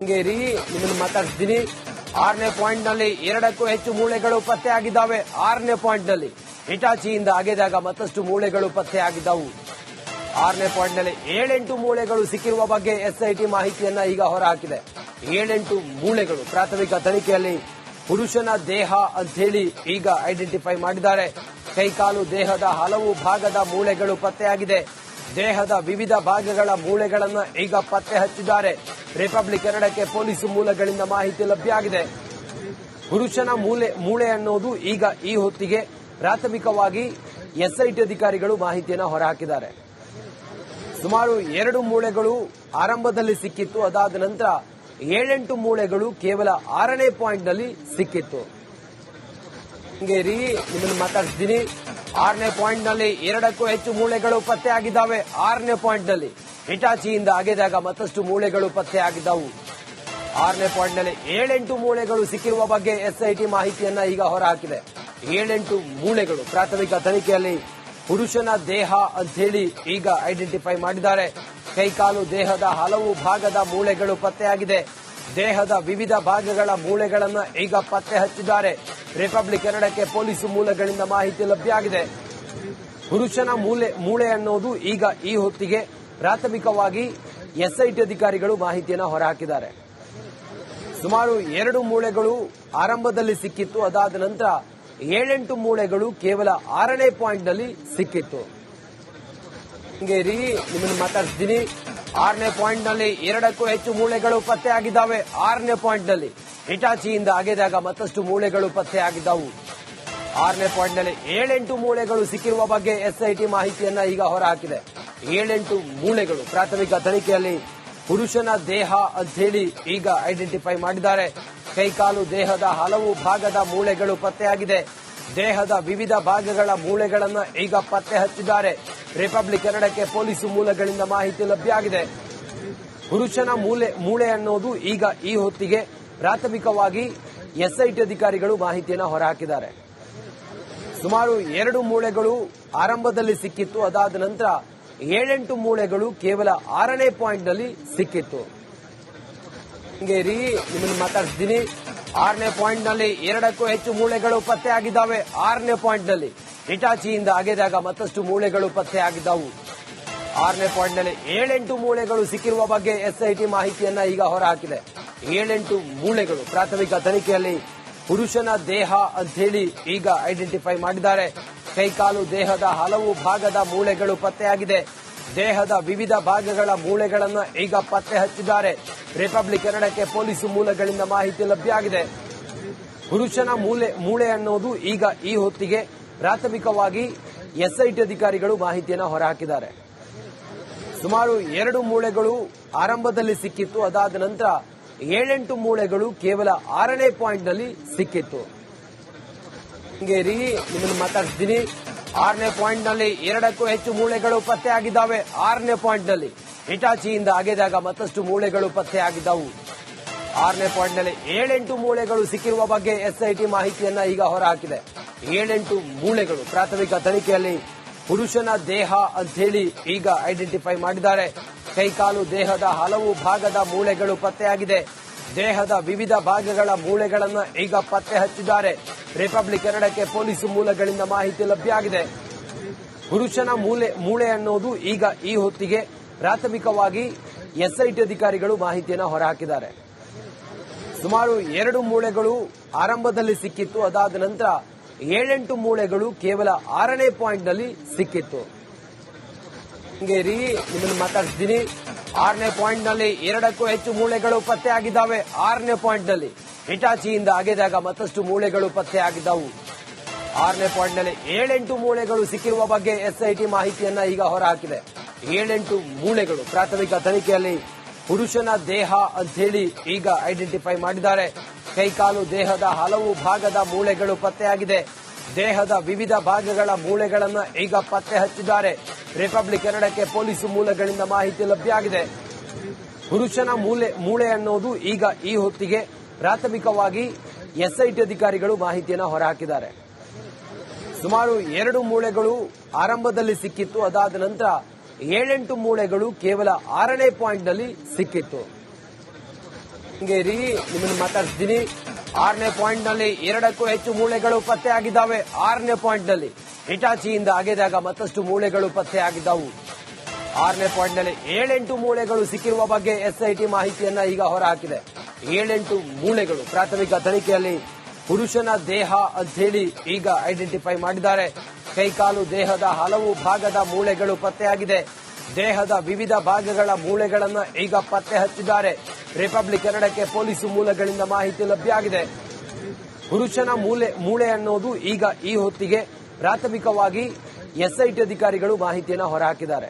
ಶೃಂಗೇರಿ ನಿಮ್ಮನ್ನು ಮಾತಾಡ್ತಿದ್ದೀನಿ. 6ನೇ ಪಾಯಿಂಟ್ ನಲ್ಲಿ 2ಕ್ಕೂ ಹೆಚ್ಚು ಮೂಳೆಗಳು ಪತ್ತೆಯಾಗಿದ್ದಾವೆ. 6ನೇ ಪಾಯಿಂಟ್ ನಲ್ಲಿ ಹಿಟಾಚಿಯಿಂದ ಅಗೆದಾಗ ಮತ್ತಷ್ಟು ಮೂಳೆಗಳು ಪತ್ತೆಯಾಗಿದ್ದವು. 6ನೇ ಪಾಯಿಂಟ್ ನಲ್ಲಿ 7-8 ಮೂಳೆಗಳು ಸಿಕ್ಕಿರುವ ಬಗ್ಗೆ ಎಸ್ಐಟಿ ಮಾಹಿತಿಯನ್ನ ಈಗ ಹೊರಹಾಕಿದೆ. 7-8 ಮೂಳೆಗಳು ಪ್ರಾಥಮಿಕ ತನಿಖೆಯಲ್ಲಿ ಪುರುಷನ ದೇಹ ಅಂತ ಹೇಳಿ ಈಗ ಐಡೆಂಟಿಫೈ ಮಾಡಿದ್ದಾರೆ. ಕೈಕಾಲು ದೇಹದ ಹಲವು ಭಾಗದ ಮೂಳೆಗಳು ಪತ್ತೆಯಾಗಿದೆ. ದೇಹದ ವಿವಿಧ ಭಾಗಗಳ ಮೂಳೆಗಳನ್ನು ಈಗ ಪತ್ತೆ ಹಚ್ಚಿದ್ದಾರೆ. ರಿಪಬ್ಲಿಕ್ ಕನ್ನಡಕ್ಕೆ ಪೊಲೀಸ್ ಮೂಲಗಳಿಂದ ಮಾಹಿತಿ ಲಭ್ಯ ಆಗಿದೆ. ಪುರುಷನ ಮೂಳೆ ಅನ್ನೋದು ಈಗ ಈ ಹೊತ್ತಿಗೆ ಪ್ರಾಥಮಿಕವಾಗಿ ಎಸ್ಐಟಿ ಅಧಿಕಾರಿಗಳು ಮಾಹಿತಿಯನ್ನು ಹೊರಹಾಕಿದ್ದಾರೆ. ಸುಮಾರು 2 ಮೂಳೆಗಳು ಆರಂಭದಲ್ಲಿ ಸಿಕ್ಕಿತ್ತು. ಅದಾದ ನಂತರ 7-8 ಮೂಳೆಗಳು ಕೇವಲ 6ನೇ ಪಾಯಿಂಟ್ ನಲ್ಲಿ ಸಿಕ್ಕಿತ್ತು. ಶೃಂಗೇರಿ ನಿಮ್ಮನ್ನು ಮಾತಾಡ್ತಿದ್ದೀನಿ. 6ನೇ ಪಾಯಿಂಟ್ ನಲ್ಲಿ 2ಕ್ಕೂ ಹೆಚ್ಚು ಮೂಳೆಗಳು ಪತ್ತೆಯಾಗಿದ್ದಾವೆ. 6ನೇ ಪಾಯಿಂಟ್ ನಲ್ಲಿ ಹಿಟಾಚಿಯಿಂದ ಅಗೆದಾಗ ಮತ್ತಷ್ಟು ಮೂಳೆಗಳು ಪತ್ತೆಯಾಗಿದ್ದವು. 6ನೇ ಪಾಯಿಂಟ್ ನಲ್ಲಿ 7-8 ಮೂಳೆಗಳು ಸಿಕ್ಕಿರುವ ಬಗ್ಗೆ ಎಸ್ಐಟಿ ಮಾಹಿತಿಯನ್ನ ಈಗ ಹೊರಹಾಕಿದೆ. 7-8 ಮೂಳೆಗಳು ಪ್ರಾಥಮಿಕ ತನಿಖೆಯಲ್ಲಿ ಪುರುಷನ ದೇಹ ಅಂತ ಹೇಳಿ ಈಗ ಐಡೆಂಟಿಫೈ ಮಾಡಿದ್ದಾರೆ. ಕೈಕಾಲು ದೇಹದ ಹಲವು ಭಾಗದ ಮೂಳೆಗಳು ಪತ್ತೆಯಾಗಿದೆ. ದೇಹದ ವಿವಿಧ ಭಾಗಗಳ ಮೂಳೆಗಳನ್ನು ಈಗ ಪತ್ತೆ ಹಚ್ಚಿದ್ದಾರೆ. ರಿಪಬ್ಲಿಕ್ ಕನ್ನಡಕ್ಕೆ ಪೊಲೀಸ್ ಮೂಲಗಳಿಂದ ಮಾಹಿತಿ ಲಭ್ಯ ಆಗಿದೆ. ಪುರುಷನ ಮೂಳೆ ಅನ್ನೋದು ಈಗ ಈ ಹೊತ್ತಿಗೆ ಪ್ರಾಥಮಿಕವಾಗಿ ಎಸ್ಐಟಿ ಅಧಿಕಾರಿಗಳು ಮಾಹಿತಿಯನ್ನು ಹೊರಹಾಕಿದ್ದಾರೆ. ಸುಮಾರು 2 ಮೂಳೆಗಳು ಆರಂಭದಲ್ಲಿ ಸಿಕ್ಕಿತ್ತು. ಅದಾದ ನಂತರ 7-8 ಮೂಳೆಗಳು ಕೇವಲ 6ನೇ ಪಾಯಿಂಟ್ ನಲ್ಲಿ ಸಿಕ್ಕಿತ್ತು. ಶೃಂಗೇರಿ ನಿಮ್ಮನ್ನು ಮಾತಾಡ್ತಿದ್ದೀನಿ. 6ನೇ ಪಾಯಿಂಟ್ ನಲ್ಲಿ 2ಕ್ಕೂ ಹೆಚ್ಚು ಮೂಳೆಗಳು ಪತ್ತೆಯಾಗಿದ್ದಾವೆ. 6ನೇ ಪಾಯಿಂಟ್ ನಲ್ಲಿ ಹಿಟಾಚಿಯಿಂದ ಅಗೆದಾಗ ಮತ್ತಷ್ಟು ಮೂಳೆಗಳು ಪತ್ತೆಯಾಗಿದ್ದವು. 6ನೇ ಪಾಯಿಂಟ್ ನಲ್ಲಿ 7-8 ಮೂಳೆಗಳು ಸಿಕ್ಕಿರುವ ಬಗ್ಗೆ ಎಸ್ಐಟಿ ಮಾಹಿತಿಯನ್ನ ಈಗ ಹೊರಹಾಕಿದೆ. 7-8 ಮೂಳೆಗಳು ಪ್ರಾಥಮಿಕ ತನಿಖೆಯಲ್ಲಿ ಪುರುಷನ ದೇಹ ಅಂತ ಹೇಳಿ ಈಗ ಐಡೆಂಟಿಫೈ ಮಾಡಿದ್ದಾರೆ. ಕೈಕಾಲು ದೇಹದ ಹಲವು ಭಾಗದ ಮೂಳೆಗಳು ಪತ್ತೆಯಾಗಿದೆ. ದೇಹದ ವಿವಿಧ ಭಾಗಗಳ ಮೂಳೆಗಳನ್ನು ಈಗ ಪತ್ತೆ ಹಚ್ಚಿದ್ದಾರೆ. ರಿಪಬ್ಲಿಕ್ ಕನ್ನಡಕ್ಕೆ ಪೊಲೀಸ್ ಮೂಲಗಳಿಂದ ಮಾಹಿತಿ ಲಭ್ಯ ಆಗಿದೆ. ಪುರುಷನ ಮೂಳೆ ಅನ್ನೋದು ಈಗ ಈ ಹೊತ್ತಿಗೆ ಪ್ರಾಥಮಿಕವಾಗಿ ಎಸ್ಐಟಿ ಅಧಿಕಾರಿಗಳು ಮಾಹಿತಿಯನ್ನು ಹೊರಹಾಕಿದ್ದಾರೆ. ಸುಮಾರು 2 ಮೂಳೆಗಳು ಆರಂಭದಲ್ಲಿ ಸಿಕ್ಕಿತ್ತು. ಅದಾದ ನಂತರ 7-8 ಮೂಳೆಗಳು ಕೇವಲ 6ನೇ ಪಾಯಿಂಟ್ ನಲ್ಲಿ ಸಿಕ್ಕಿತ್ತು. ಶೃಂಗೇರಿ ನಿಮ್ಮನ್ನು ಮಾತಾಡ್ತಿದ್ದೀನಿ. 6ನೇ ಪಾಯಿಂಟ್ ನಲ್ಲಿ 2ಕ್ಕೂ ಹೆಚ್ಚು ಮೂಳೆಗಳು ಪತ್ತೆಯಾಗಿದ್ದಾವೆ. 6ನೇ ಪಾಯಿಂಟ್ ನಲ್ಲಿ ಹಿಟಾಚಿಯಿಂದ ಅಗೆದಾಗ ಮತ್ತಷ್ಟು ಮೂಳೆಗಳು ಪತ್ತೆಯಾಗಿದ್ದವು. 6ನೇ ಪಾಯಿಂಟ್ ನಲ್ಲಿ 7-8 ಮೂಳೆಗಳು ಸಿಕ್ಕಿರುವ ಬಗ್ಗೆ ಎಸ್ಐಟಿ ಮಾಹಿತಿಯನ್ನ ಈಗ ಹೊರಹಾಕಿದೆ. 7-8 ಮೂಳೆಗಳು ಪ್ರಾಥಮಿಕ ತನಿಖೆಯಲ್ಲಿ ಪುರುಷನ ದೇಹ ಅಂತ ಹೇಳಿ ಈಗ ಐಡೆಂಟಿಫೈ ಮಾಡಿದ್ದಾರೆ. ಕೈಕಾಲು ದೇಹದ ಹಲವು ಭಾಗದ ಮೂಳೆಗಳು ಪತ್ತೆಯಾಗಿದೆ. ದೇಹದ ವಿವಿಧ ಭಾಗಗಳ ಮೂಳೆಗಳನ್ನು ಈಗ ಪತ್ತೆ ಹಚ್ಚಿದ್ದಾರೆ. ರಿಪಬ್ಲಿಕ್ ಕನ್ನಡಕ್ಕೆ ಪೊಲೀಸ್ ಮೂಲಗಳಿಂದ ಮಾಹಿತಿ ಲಭ್ಯ ಆಗಿದೆ. ಪುರುಷನ ಮೂಳೆ ಅನ್ನೋದು ಈಗ ಈ ಹೊತ್ತಿಗೆ ಪ್ರಾಥಮಿಕವಾಗಿ ಎಸ್ಐಟಿ ಅಧಿಕಾರಿಗಳು ಮಾಹಿತಿಯನ್ನು ಹೊರಹಾಕಿದ್ದಾರೆ. ಸುಮಾರು 2 ಮೂಳೆಗಳು ಆರಂಭದಲ್ಲಿ ಸಿಕ್ಕಿತ್ತು. ಅದಾದ ನಂತರ 7-8 ಮೂಳೆಗಳು ಕೇವಲ 6ನೇ ಪಾಯಿಂಟ್ ನಲ್ಲಿ ಸಿಕ್ಕಿತ್ತು. ಶೃಂಗೇರಿ ನಿಮ್ಮನ್ನು ಮಾತಾಡ್ತಿದ್ದೀನಿ. 6ನೇ ಪಾಯಿಂಟ್ ನಲ್ಲಿ 2ಕ್ಕೂ ಹೆಚ್ಚು ಮೂಳೆಗಳು ಪತ್ತೆಯಾಗಿದ್ದಾವೆ. 6ನೇ ಪಾಯಿಂಟ್ ನಲ್ಲಿ ಹಿಟಾಚಿಯಿಂದ ಅಗೆದಾಗ ಮತ್ತಷ್ಟು ಮೂಳೆಗಳು ಪತ್ತೆಯಾಗಿದ್ದವು. 6ನೇ ಪಾಯಿಂಟ್ ನಲ್ಲಿ 7-8 ಮೂಳೆಗಳು ಸಿಕ್ಕಿರುವ ಬಗ್ಗೆ ಎಸ್ಐಟಿ ಮಾಹಿತಿಯನ್ನ ಈಗ ಹೊರಹಾಕಿದೆ. 7-8 ಮೂಳೆಗಳು ಪ್ರಾಥಮಿಕ ತನಿಖೆಯಲ್ಲಿ ಪುರುಷನ ದೇಹ ಅಂತ ಹೇಳಿ ಈಗ ಐಡೆಂಟಿಫೈ ಮಾಡಿದ್ದಾರೆ. ಕೈಕಾಲು ದೇಹದ ಹಲವು ಭಾಗದ ಮೂಳೆಗಳು ಪತ್ತೆಯಾಗಿದೆ. ದೇಹದ ವಿವಿಧ ಭಾಗಗಳ ಮೂಳೆಗಳನ್ನು ಈಗ ಪತ್ತೆ ಹಚ್ಚಿದ್ದಾರೆ. ರಿಪಬ್ಲಿಕ್ ಕನ್ನಡಕ್ಕೆ ಪೊಲೀಸ್ ಮೂಲಗಳಿಂದ ಮಾಹಿತಿ ಲಭ್ಯ ಆಗಿದೆ. ಪುರುಷನ ಮೂಳೆ ಅನ್ನೋದು ಈಗ ಈ ಹೊತ್ತಿಗೆ ಪ್ರಾಥಮಿಕವಾಗಿ ಎಸ್ಐಟಿ ಅಧಿಕಾರಿಗಳು ಮಾಹಿತಿಯನ್ನು ಹೊರಹಾಕಿದ್ದಾರೆ. ಸುಮಾರು 2 ಮೂಳೆಗಳು ಆರಂಭದಲ್ಲಿ ಸಿಕ್ಕಿತ್ತು. ಅದಾದ ನಂತರ 7-8 ಮೂಳೆಗಳು ಕೇವಲ 6ನೇ ಪಾಯಿಂಟ್ ನಲ್ಲಿ ಸಿಕ್ಕಿತ್ತು. ಶೃಂಗೇರಿ ನಿಮ್ಮನ್ನು ಮಾತಾಡ್ತಿದ್ದೀನಿ. 6ನೇ ಪಾಯಿಂಟ್ ನಲ್ಲಿ 2ಕ್ಕೂ ಹೆಚ್ಚು ಮೂಳೆಗಳು ಪತ್ತೆಯಾಗಿದ್ದಾವೆ. 6ನೇ ಪಾಯಿಂಟ್ ನಲ್ಲಿ ಹಿಟಾಚಿಯಿಂದ ಅಗೆದಾಗ ಮತ್ತಷ್ಟು ಮೂಳೆಗಳು ಪತ್ತೆಯಾಗಿದ್ದವು. 6ನೇ ಪಾಯಿಂಟ್ ನಲ್ಲಿ 7-8 ಮೂಳೆಗಳು ಸಿಕ್ಕಿರುವ ಬಗ್ಗೆ ಎಸ್ಐಟಿ ಮಾಹಿತಿಯನ್ನ ಈಗ ಹೊರಹಾಕಿದೆ. 7-8 ಮೂಳೆಗಳು ಪ್ರಾಥಮಿಕ ತನಿಖೆಯಲ್ಲಿ ಪುರುಷನ ದೇಹ ಅಂತ ಹೇಳಿ ಈಗ ಐಡೆಂಟಿಫೈ ಮಾಡಿದ್ದಾರೆ. ಕೈಕಾಲು ದೇಹದ ಹಲವು ಭಾಗದ ಮೂಳೆಗಳು ಪತ್ತೆಯಾಗಿದೆ. ದೇಹದ ವಿವಿಧ ಭಾಗಗಳ ಮೂಳೆಗಳನ್ನು ಈಗ ಪತ್ತೆ ಹಚ್ಚಿದ್ದಾರೆ. ರಿಪಬ್ಲಿಕ್ ಕನ್ನಡಕ್ಕೆ ಪೊಲೀಸ್ ಮೂಲಗಳಿಂದ ಮಾಹಿತಿ ಲಭ್ಯ ಆಗಿದೆ. ಪುರುಷನ ಮೂಳೆ ಅನ್ನೋದು ಈಗ ಈ ಹೊತ್ತಿಗೆ ಪ್ರಾಥಮಿಕವಾಗಿ ಎಸ್ಐಟಿ ಅಧಿಕಾರಿಗಳು ಮಾಹಿತಿಯನ್ನು ಹೊರಹಾಕಿದ್ದಾರೆ. ಸುಮಾರು 2 ಮೂಳೆಗಳು ಆರಂಭದಲ್ಲಿ ಸಿಕ್ಕಿತ್ತು. ಅದಾದ ನಂತರ 7-8 ಮೂಳೆಗಳು ಕೇವಲ 6ನೇ ಪಾಯಿಂಟ್ ನಲ್ಲಿ ಸಿಕ್ಕಿತ್ತು. ಶೃಂಗೇರಿ ನಿಮ್ಮನ್ನು ಮಾತಾಡ್ತಿದ್ದೀನಿ. 6ನೇ ಪಾಯಿಂಟ್ ನಲ್ಲಿ 2ಕ್ಕೂ ಹೆಚ್ಚು ಮೂಳೆಗಳು ಪತ್ತೆಯಾಗಿದ್ದಾವೆ. 6ನೇ ಪಾಯಿಂಟ್ ನಲ್ಲಿ ಹಿಟಾಚಿಯಿಂದ ಅಗೆದಾಗ ಮತ್ತಷ್ಟು ಮೂಳೆಗಳು ಪತ್ತೆಯಾಗಿದ್ದವು. 6ನೇ ಪಾಯಿಂಟ್ ನಲ್ಲಿ 7-8 ಮೂಳೆಗಳು ಸಿಕ್ಕಿರುವ ಬಗ್ಗೆ ಎಸ್ಐಟಿ ಮಾಹಿತಿಯನ್ನ ಈಗ ಹೊರಹಾಕಿದೆ. 7-8 ಮೂಳೆಗಳು ಪ್ರಾಥಮಿಕ ತನಿಖೆಯಲ್ಲಿ ಪುರುಷನ ದೇಹ ಅಂತ ಹೇಳಿ ಈಗ ಐಡೆಂಟಿಫೈ ಮಾಡಿದ್ದಾರೆ. ಕೈಕಾಲು ದೇಹದ ಹಲವು ಭಾಗದ ಮೂಳೆಗಳು ಪತ್ತೆಯಾಗಿದೆ. ದೇಹದ ವಿವಿಧ ಭಾಗಗಳ ಮೂಳೆಗಳನ್ನು ಈಗ ಪತ್ತೆ ಹಚ್ಚಿದ್ದಾರೆ. ರಿಪಬ್ಲಿಕ್ ಕನ್ನಡಕ್ಕೆ ಪೊಲೀಸ್ ಮೂಲಗಳಿಂದ ಮಾಹಿತಿ ಲಭ್ಯ ಆಗಿದೆ. ಪುರುಷನ ಮೂಳೆ ಅನ್ನೋದು ಈಗ ಈ ಹೊತ್ತಿಗೆ ಪ್ರಾಥಮಿಕವಾಗಿ ಎಸ್ಐಟಿ ಅಧಿಕಾರಿಗಳು ಮಾಹಿತಿಯನ್ನು ಹೊರಹಾಕಿದ್ದಾರೆ.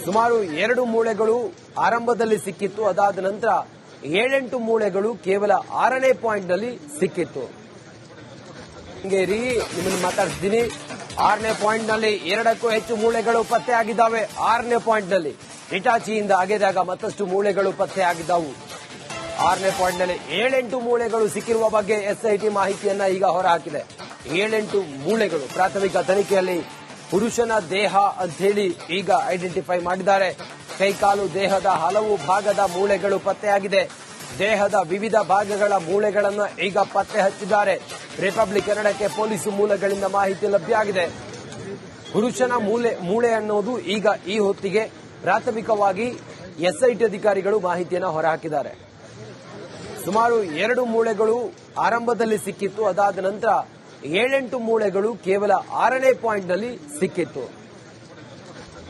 ಸುಮಾರು 2 ಮೂಳೆಗಳು ಆರಂಭದಲ್ಲಿ ಸಿಕ್ಕಿತ್ತು. ಅದಾದ ನಂತರ 7-8 ಮೂಳೆಗಳು ಕೇವಲ 6ನೇ ಪಾಯಿಂಟ್ ನಲ್ಲಿ ಸಿಕ್ಕಿತ್ತು. ಶೃಂಗೇರಿ ನಿಮ್ಮನ್ನು ಮಾತಾಡ್ತಿದ್ದೀನಿ. 6ನೇ ಪಾಯಿಂಟ್ ನಲ್ಲಿ 2ಕ್ಕೂ ಹೆಚ್ಚು ಮೂಳೆಗಳು ಪತ್ತೆಯಾಗಿದ್ದಾವೆ. 6ನೇ ಪಾಯಿಂಟ್ ನಲ್ಲಿ ಹಿಟಾಚಿಯಿಂದ ಅಗೆದಾಗ ಮತ್ತಷ್ಟು ಮೂಳೆಗಳು ಪತ್ತೆಯಾಗಿದ್ದವು. 6ನೇ ಪಾಯಿಂಟ್ ನಲ್ಲಿ 7-8 ಮೂಳೆಗಳು ಸಿಕ್ಕಿರುವ ಬಗ್ಗೆ ಎಸ್ಐಟಿ ಮಾಹಿತಿಯನ್ನ ಈಗ ಹೊರಹಾಕಿದೆ. 7-8 ಮೂಳೆಗಳು ಪ್ರಾಥಮಿಕ ತನಿಖೆಯಲ್ಲಿ ಪುರುಷನ ದೇಹ ಅಂತ ಹೇಳಿ ಈಗ ಐಡೆಂಟಿಫೈ ಮಾಡಿದ್ದಾರೆ. ಕೈಕಾಲು ದೇಹದ ಹಲವು ಭಾಗದ ಮೂಳೆಗಳು ಪತ್ತೆಯಾಗಿದೆ. ದೇಹದ ವಿವಿಧ ಭಾಗಗಳ ಮೂಳೆಗಳನ್ನು ಈಗ ಪತ್ತೆ ಹಚ್ಚಿದ್ದಾರೆ. ರಿಪಬ್ಲಿಕ್ ಕನ್ನಡಕ್ಕೆ ಪೊಲೀಸ್ ಮೂಲಗಳಿಂದ ಮಾಹಿತಿ ಲಭ್ಯ ಆಗಿದೆ. ಪುರುಷನ ಮೂಳೆ ಅನ್ನೋದು ಈಗ ಈ ಹೊತ್ತಿಗೆ ಪ್ರಾಥಮಿಕವಾಗಿ ಎಸ್ಐಟಿ ಅಧಿಕಾರಿಗಳು ಮಾಹಿತಿಯನ್ನು ಹೊರಹಾಕಿದ್ದಾರೆ. ಸುಮಾರು 2 ಮೂಳೆಗಳು ಆರಂಭದಲ್ಲಿ ಸಿಕ್ಕಿತ್ತು. ಅದಾದ ನಂತರ 7-8 ಮೂಳೆಗಳು ಕೇವಲ 6ನೇ ಪಾಯಿಂಟ್ ನಲ್ಲಿ ಸಿಕ್ಕಿತ್ತು.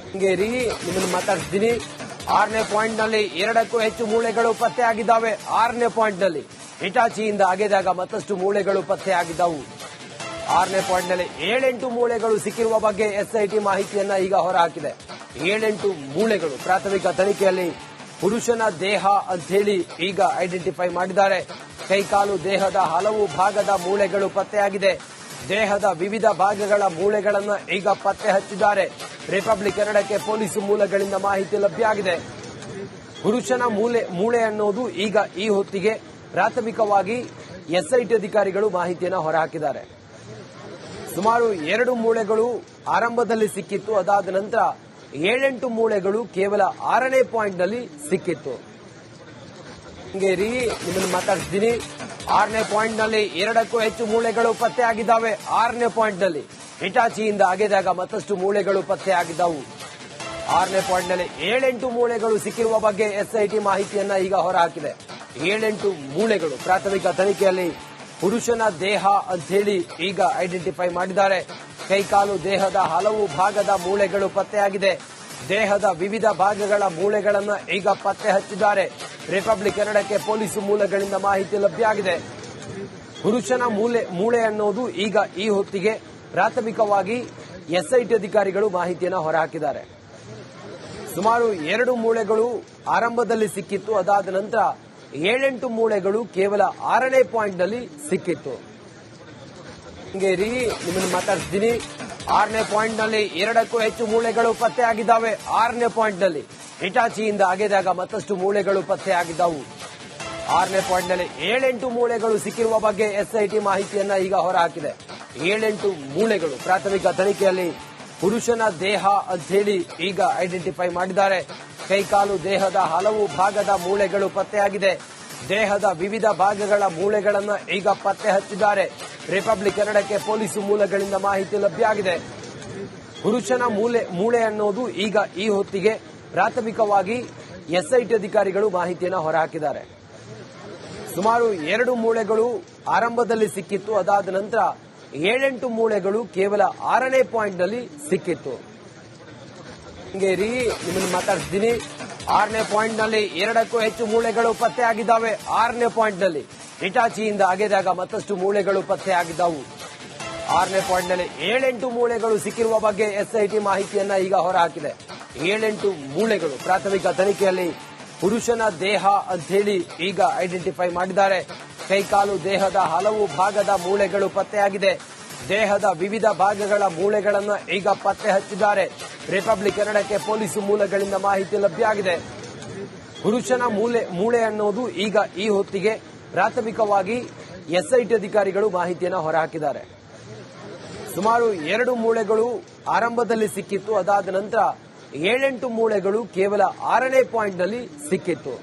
ಶೃಂಗೇರಿ ನಿಮ್ಮನ್ನು ಮಾತಾಡ್ತಿದ್ದೀನಿ. 6ನೇ ಪಾಯಿಂಟ್ ನಲ್ಲಿ 2ಕ್ಕೂ ಹೆಚ್ಚು ಮೂಳೆಗಳು ಪತ್ತೆಯಾಗಿದ್ದಾವೆ. 6ನೇ ಪಾಯಿಂಟ್ ನಲ್ಲಿ ಹಿಟಾಚಿಯಿಂದ ಅಗೆದಾಗ ಮತ್ತಷ್ಟು ಮೂಳೆಗಳು ಪತ್ತೆಯಾಗಿದ್ದವು. 6ನೇ ಪಾಯಿಂಟ್ ನಲ್ಲಿ 7-8 ಮೂಳೆಗಳು ಸಿಕ್ಕಿರುವ ಬಗ್ಗೆ ಎಸ್ಐಟಿ ಮಾಹಿತಿಯನ್ನ ಈಗ ಹೊರಹಾಕಿದೆ. 7-8 ಮೂಳೆಗಳು ಪ್ರಾಥಮಿಕ ತನಿಖೆಯಲ್ಲಿ ಪುರುಷನ ದೇಹ ಅಂತ ಹೇಳಿ ಈಗ ಐಡೆಂಟಿಫೈ ಮಾಡಿದ್ದಾರೆ. ಕೈಕಾಲು ದೇಹದ ಹಲವು ಭಾಗದ ಮೂಳೆಗಳು ಪತ್ತೆಯಾಗಿದೆ. ದೇಹದ ವಿವಿಧ ಭಾಗಗಳ ಮೂಳೆಗಳನ್ನು ಈಗ ಪತ್ತೆ ಹಚ್ಚಿದ್ದಾರೆ. ರಿಪಬ್ಲಿಕ್ ಕನ್ನಡಕ್ಕೆ ಪೊಲೀಸ್ ಮೂಲಗಳಿಂದ ಮಾಹಿತಿ ಲಭ್ಯ ಆಗಿದೆ. ಪುರುಷನ ಮೂಳೆ ಅನ್ನೋದು ಈಗ ಈ ಹೊತ್ತಿಗೆ ಪ್ರಾಥಮಿಕವಾಗಿ ಎಸ್ಐಟಿ ಅಧಿಕಾರಿಗಳು ಮಾಹಿತಿಯನ್ನು ಹೊರಹಾಕಿದ್ದಾರೆ. ಸುಮಾರು 2 ಮೂಳೆಗಳು ಆರಂಭದಲ್ಲಿ ಸಿಕ್ಕಿತ್ತು. ಅದಾದ ನಂತರ 7-8 ಮೂಳೆಗಳು ಕೇವಲ 6ನೇ ಪಾಯಿಂಟ್ ನಲ್ಲಿ ಸಿಕ್ಕಿತ್ತು. ಶೃಂಗೇರಿ ನಿಮ್ಮನ್ನು ಮಾತಾಡ್ತಿದ್ದೀನಿ. 6ನೇ ಪಾಯಿಂಟ್ ನಲ್ಲಿ 2ಕ್ಕೂ ಹೆಚ್ಚು ಮೂಳೆಗಳು ಪತ್ತೆಯಾಗಿದ್ದಾವೆ. 6ನೇ ಪಾಯಿಂಟ್ ನಲ್ಲಿ ಹಿಟಾಚಿಯಿಂದ ಅಗೆದಾಗ ಮತ್ತಷ್ಟು ಮೂಳೆಗಳು ಪತ್ತೆಯಾಗಿದ್ದವು. 6ನೇ ಪಾಯಿಂಟ್ ನಲ್ಲಿ 7-8 ಮೂಳೆಗಳು ಸಿಕ್ಕಿರುವ ಬಗ್ಗೆ ಎಸ್ಐಟಿ ಮಾಹಿತಿಯನ್ನ ಈಗ ಹೊರಹಾಕಿದೆ. 7-8 ಮೂಳೆಗಳು ಪ್ರಾಥಮಿಕ ತನಿಖೆಯಲ್ಲಿ ಪುರುಷನ ದೇಹ ಅಂತ ಹೇಳಿ ಈಗ ಐಡೆಂಟಿಫೈ ಮಾಡಿದ್ದಾರೆ. ಕೈಕಾಲು ದೇಹದ ಹಲವು ಭಾಗದ ಮೂಳೆಗಳು ಪತ್ತೆಯಾಗಿದೆ. ದೇಹದ ವಿವಿಧ ಭಾಗಗಳ ಮೂಳೆಗಳನ್ನು ಈಗ ಪತ್ತೆ ಹಚ್ಚಿದ್ದಾರೆ. ರಿಪಬ್ಲಿಕ್ ಕನ್ನಡಕ್ಕೆ ಪೊಲೀಸ್ ಮೂಲಗಳಿಂದ ಮಾಹಿತಿ ಲಭ್ಯ ಆಗಿದೆ. ಪುರುಷನ ಮೂಳೆ ಅನ್ನೋದು ಈಗ ಈ ಹೊತ್ತಿಗೆ ಪ್ರಾಥಮಿಕವಾಗಿ ಎಸ್ಐಟಿ ಅಧಿಕಾರಿಗಳು ಮಾಹಿತಿಯನ್ನು ಹೊರಹಾಕಿದ್ದಾರೆ. ಸುಮಾರು 2 ಮೂಳೆಗಳು ಆರಂಭದಲ್ಲಿ ಸಿಕ್ಕಿತ್ತು. ಅದಾದ ನಂತರ 7-8 ಮೂಳೆಗಳು ಕೇವಲ 6ನೇ ಪಾಯಿಂಟ್ ನಲ್ಲಿ ಸಿಕ್ಕಿತ್ತು. ಶೃಂಗೇರಿ ನಿಮ್ಮನ್ನು ಮಾತಾಡ್ತಿದ್ದೀನಿ. 6ನೇ ಪಾಯಿಂಟ್ ನಲ್ಲಿ 2ಕ್ಕೂ ಹೆಚ್ಚು ಮೂಳೆಗಳು ಪತ್ತೆಯಾಗಿದ್ದಾವೆ. 6ನೇ ಪಾಯಿಂಟ್ ನಲ್ಲಿ ಹಿಟಾಚಿಯಿಂದ ಅಗೆದಾಗ ಮತ್ತಷ್ಟು ಮೂಳೆಗಳು ಪತ್ತೆಯಾಗಿದ್ದವು. 6ನೇ ಪಾಯಿಂಟ್ ನಲ್ಲಿ 7-8 ಮೂಳೆಗಳು ಸಿಕ್ಕಿರುವ ಬಗ್ಗೆ ಎಸ್ಐಟಿ ಮಾಹಿತಿಯನ್ನ ಈಗ ಹೊರಹಾಕಿದೆ. 7-8 ಮೂಳೆಗಳು ಪ್ರಾಥಮಿಕ ತನಿಖೆಯಲ್ಲಿ ಪುರುಷನ ದೇಹ ಅಂತ ಹೇಳಿ ಈಗ ಐಡೆಂಟಿಫೈ ಮಾಡಿದ್ದಾರೆ. ಕೈಕಾಲು ದೇಹದ ಹಲವು ಭಾಗದ ಮೂಳೆಗಳು ಪತ್ತೆಯಾಗಿದೆ. ದೇಹದ ವಿವಿಧ ಭಾಗಗಳ ಮೂಳೆಗಳನ್ನು ಈಗ ಪತ್ತೆ ಹಚ್ಚಿದ್ದಾರೆ. ರಿಪಬ್ಲಿಕ್ ಕನ್ನಡಕ್ಕೆ ಪೊಲೀಸ್ ಮೂಲಗಳಿಂದ ಮಾಹಿತಿ ಲಭ್ಯ ಆಗಿದೆ. ಪುರುಷನ ಮೂಳೆ ಅನ್ನೋದು ಈಗ ಈ ಹೊತ್ತಿಗೆ ಪ್ರಾಥಮಿಕವಾಗಿ ಎಸ್ಐಟಿ ಅಧಿಕಾರಿಗಳು ಮಾಹಿತಿಯನ್ನು ಹೊರಹಾಕಿದ್ದಾರೆ. ಸುಮಾರು 2 ಮೂಳೆಗಳು ಆರಂಭದಲ್ಲಿ ಸಿಕ್ಕಿತ್ತು. ಅದಾದ ನಂತರ 7-8 ಮೂಳೆಗಳು ಕೇವಲ 6ನೇ ಪಾಯಿಂಟ್ ನಲ್ಲಿ ಸಿಕ್ಕಿತ್ತು. ಶೃಂಗೇರಿ ನಿಮ್ಮನ್ನು ಮಾತಾಡ್ತಿದ್ದೀನಿ. 6ನೇ ಪಾಯಿಂಟ್ ನಲ್ಲಿ 2ಕ್ಕೂ ಹೆಚ್ಚು ಮೂಳೆಗಳು ಪತ್ತೆಯಾಗಿದ್ದಾವೆ. 6ನೇ ಪಾಯಿಂಟ್ ನಲ್ಲಿ ಹಿಟಾಚಿಯಿಂದ ಅಗೆದಾಗ ಮತ್ತಷ್ಟು ಮೂಳೆಗಳು ಪತ್ತೆಯಾಗಿದ್ದವು. 6ನೇ ಪಾಯಿಂಟ್ ನಲ್ಲಿ 7-8 ಮೂಳೆಗಳು ಸಿಕ್ಕಿರುವ ಬಗ್ಗೆ ಎಸ್ಐಟಿ ಮಾಹಿತಿಯನ್ನ ಈಗ ಹೊರಹಾಕಿದೆ. 7-8 ಮೂಳೆಗಳು ಪ್ರಾಥಮಿಕ ತನಿಖೆಯಲ್ಲಿ ಪುರುಷನ ದೇಹ ಅಂತ ಹೇಳಿ ಈಗ ಐಡೆಂಟಿಫೈ ಮಾಡಿದ್ದಾರೆ. ಕೈಕಾಲು ದೇಹದ ಹಲವು ಭಾಗದ ಮೂಳೆಗಳು ಪತ್ತೆಯಾಗಿದೆ. ದೇಹದ ವಿವಿಧ ಭಾಗಗಳ ಮೂಳೆಗಳನ್ನು ಈಗ ಪತ್ತೆ ಹಚ್ಚಿದ್ದಾರೆ. ರಿಪಬ್ಲಿಕ್ ಕನ್ನಡಕ್ಕೆ ಪೊಲೀಸ್ ಮೂಲಗಳಿಂದ ಮಾಹಿತಿ ಲಭ್ಯ ಆಗಿದೆ. ಪುರುಷನ ಮೂಳೆ ಅನ್ನೋದು ಈಗ ಈ ಹೊತ್ತಿಗೆ ಪ್ರಾಥಮಿಕವಾಗಿ ಎಸ್ಐಟಿ ಅಧಿಕಾರಿಗಳು ಮಾಹಿತಿಯನ್ನು ಹೊರಹಾಕಿದ್ದಾರೆ. ಸುಮಾರು 2 ಮೂಳೆಗಳು ಆರಂಭದಲ್ಲಿ ಸಿಕ್ಕಿತ್ತು. ಅದಾದ ನಂತರ 7-8 ಮೂಳೆಗಳು ಕೇವಲ 6ನೇ ಪಾಯಿಂಟ್ ನಲ್ಲಿ ಸಿಕ್ಕಿತ್ತು.